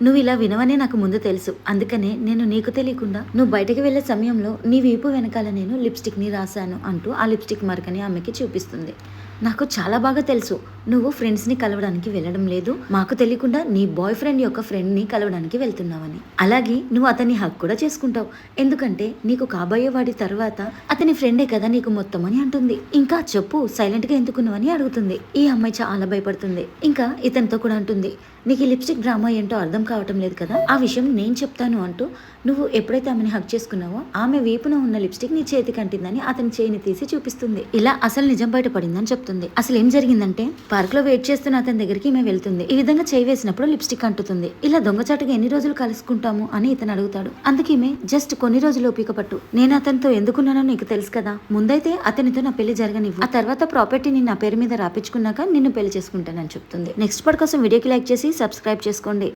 నువ్వు ఇలా వినవనే నాకు ముందు తెలుసు. అందుకనే నేను నీకు తెలియకుండా నువ్వు బయటకు వెళ్లే సమయంలో నీ వీపు వెనకాల నేను లిప్స్టిక్ ని రాశాను అంటూ ఆ లిప్స్టిక్ మార్కని ఆమెకి చూపిస్తుంది. నాకు చాలా బాగా తెలుసు నువ్వు ఫ్రెండ్స్ ని కలవడానికి వెళ్ళడం లేదు, మాకు తెలియకుండా నీ బాయ్ ఫ్రెండ్ యొక్క ఫ్రెండ్ ని కలవడానికి వెళ్తున్నావని. అలాగే నువ్వు అతన్ని హక్ కూడా చేసుకుంటావు, ఎందుకంటే నీకు కాబోయే వాడి తర్వాత అతని ఫ్రెండే కదా నీకు మొత్తం అని అంటుంది. ఇంకా చెప్పు, సైలెంట్ గా ఎందుకున్నావని అడుగుతుంది. ఈ అమ్మాయి చాలా భయపడుతుంది. ఇంకా ఇతనితో కూడా అంటుంది, నీకు ఈ లిప్స్టిక్ డ్రామా ఏంటో అర్థం కావటం లేదు కదా, ఆ విషయం నేను చెప్తాను అంటూ నువ్వు ఎప్పుడైతే ఆమెని హక్ చేసుకున్నావో ఆమె వీపున ఉన్న లిప్స్టిక్ నీ చేతికి అంటిందని అతని చేయిని తీసి చూపిస్తుంది. ఇలా అసలు నిజం బయటపడిందని చెప్తుంది. అసలు ఏం జరిగిందంటే పార్క్ లో వెయిట్ చేస్తున్న అతని దగ్గరికి ఈమె వెళ్తుంది. ఈ విధంగా చేయి వేసినప్పుడు లిప్స్టిక్ అంటుతుంది. ఇలా దొంగచాటుగా ఎన్ని రోజులు కలుసుకుంటాము అని ఇతను అడుగుతాడు. అందుకేమే జస్ట్ కొన్ని రోజులు ఓపిక పట్టు, నేను అతనితో ఎందుకున్నానో నీకు తెలుసు కదా, ముందైతే అతనితో నా పెళ్లి జరగనివ్వు, ఆ తర్వాత ప్రాపర్టీని నా పేరు మీద రాపించుకున్నాక నిన్ను పెళ్లి చేసుకుంటానని చెప్తుంది. నెక్స్ట్ పార్ట్ కోసం వీడియోకి లైక్ చేసి సబ్స్క్రైబ్ చేసుకోండి.